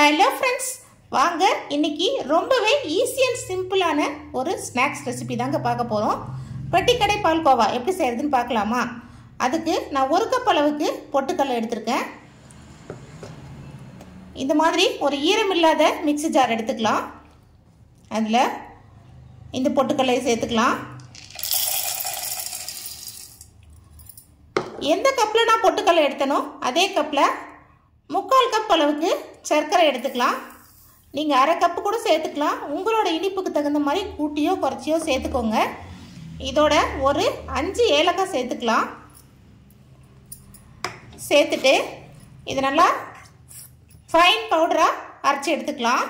Hello friends, வாங்க இன்னைக்கு ரொம்பவே ஈஸி அண்ட் சிம்பிளான ஒரு ஸ்நாக்ஸ் ரெசிபி தாங்க பார்க்க போகிறோம். பெட்டிக்கடை பால்கோவா எப்படி செய்கிறதுன்னு பார்க்கலாமா? அதுக்கு நான் 1 கப் அளவுக்கு பொட்டுக்கடலை எடுத்திருக்கேன். இந்த மாதிரி ஒரு ஈரமில்லாத மிக்ஸி ஜார் எடுத்துக்கலாம். அதில் இந்த பொட்டுக்கடலையை சேர்த்துக்கலாம். எந்த கப்பில் நான் பொட்டுக்கடலை எடுத்தனோ அதே கப்பில் 3/4 கப் அளவுக்கு சர்க்கரை எடுத்துக்கலாம். நீங்கள் 1/2 கப்பு கூட சேர்த்துக்கலாம். உங்களோட இனிப்புக்கு தகுந்த மாதிரி கூட்டியோ குறைச்சியோ சேர்த்துக்கோங்க. இதோட ஒரு 5 ஏலக்காய் சேர்த்துக்கலாம். சேர்த்துட்டு இது நல்லா ஃபைன் பவுடராக அரைச்சி எடுத்துக்கலாம்.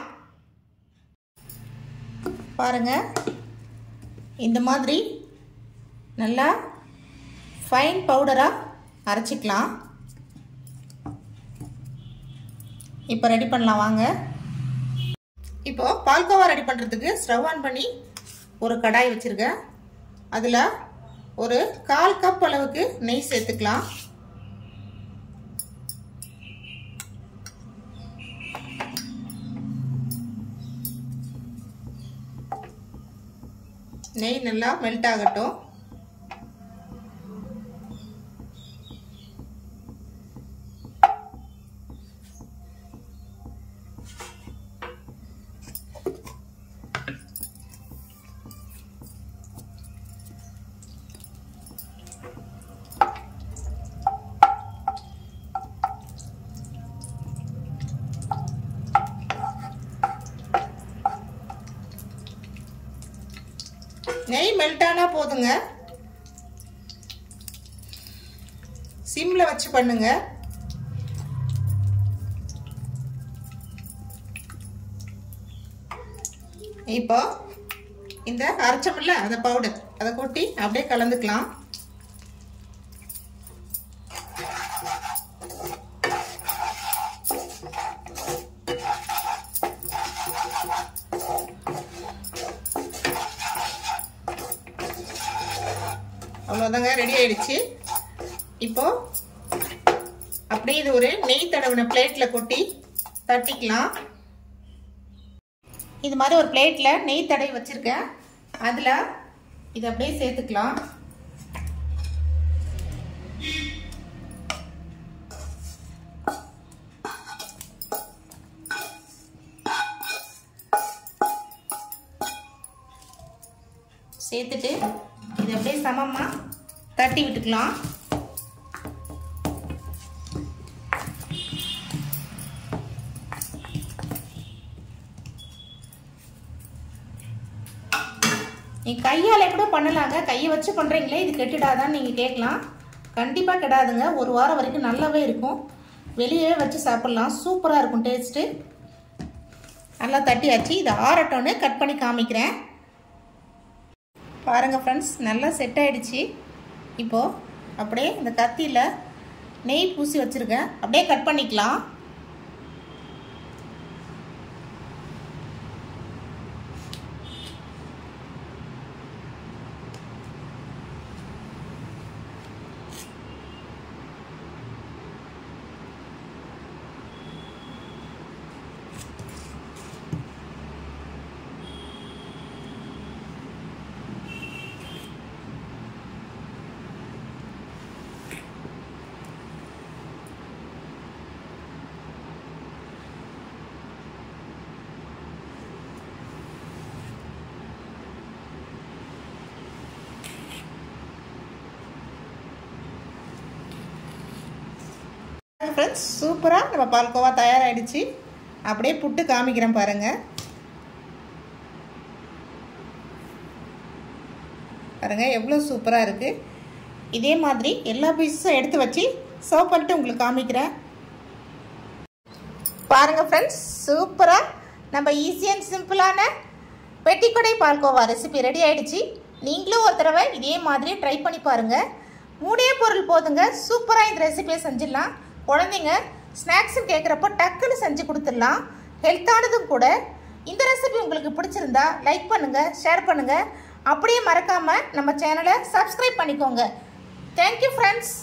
பாருங்கள், இந்த மாதிரி நல்லா ஃபைன் பவுடராக அரைச்சிக்கலாம். இப்போ ரெடி பண்ணலாம் வாங்க. இப்போ பால்கோவா ரெடி பண்ணுறதுக்கு ஸ்டவ் ஆன் பண்ணி ஒரு கடாய் வச்சுருக்கேன். அதில் ஒரு 1/4 கப் அளவுக்கு நெய் சேர்த்துக்கலாம். நெய் நல்லா மெல்ட் ஆகட்டும். நெய் மெல்ட் ஆனா போதுங்க. சிம்ல வச்சு பண்ணுங்க. இப்போ இந்த அரைச்சமில்ல அந்த பவுடர் அதை கொட்டி அப்படியே கலந்துக்கலாம். அவ்வளோதாங்க, ரெடி ஆயிடுச்சு. இப்போ அப்படியே இது ஒரு நெய் தடவின பிளேட்ல கொட்டி தட்டிக்கலாம். இது மாதிரி ஒரு பிளேட்ல நெய் தடவி வச்சிருக்கேன். அதுல இது அப்படியே சேர்த்துக்கலாம். சேர்த்துட்டு இது அப்படியே சமமா தட்டி விட்டுக்கலாம். நீ கையால கூட பண்ணலாங்க. கையை வச்சு பண்றீங்களே, இது கெட்டுடாதான்னு நீங்க கேட்கலாம். கண்டிப்பா கெடாதுங்க. 1 வாரம் வரைக்கும் நல்லாவே இருக்கும். வெளியே வச்சு சாப்பிடலாம். சூப்பரா இருக்கும் டேஸ்ட். நல்லா தட்டியாச்சு. இதை ஆறட்டோன்னு கட் பண்ணி காமிக்கிறேன். பாருங்க ஃப்ரெண்ட்ஸ், நல்லா செட் ஆயிடுச்சு. இப்போ அப்படியே இந்த கத்தியில நெய் பூசி வச்சிருக்கேன். அப்படியே கட் பண்ணிக்கலாம். ஃப்ரெண்ட்ஸ், சூப்பராக நம்ம பால்கோவா தயாராகிடுச்சு. அப்படியே புட்டு காமிக்கிறேன் பாருங்க. பாருங்க எவ்வளோ சூப்பராக இருக்கு. இதே மாதிரி எல்லா பீஸும் எடுத்து வச்சு சர்வ் பண்ணிட்டு உங்களுக்கு காமிக்கிறேன். பாருங்க ஃப்ரெண்ட்ஸ், சூப்பராக நம்ம ஈஸி அண்ட் சிம்பிளான பெட்டிக்கடை பால்கோவா ரெசிபி ரெடி ஆயிடுச்சு. நீங்களும் ஒரு தடவை இதே மாதிரி ட்ரை பண்ணி பாருங்க. 3 பொருள் போதுங்க. சூப்பராக இந்த ரெசிபியை செஞ்சிடலாம். குழந்தைங்க ஸ்நாக்ஸ் கேட்குறப்போ டக்குன்னு செஞ்சு கொடுத்துடலாம். ஹெல்த்தானதும் கூட. இந்த ரெசிபி உங்களுக்கு பிடிச்சிருந்தா லைக் பண்ணுங்க, ஷேர் பண்ணுங்க. அப்படியே மறக்காம நம்ம சேனலை சப்ஸ்கிரைப் பண்ணிக்கோங்க. Thank you friends.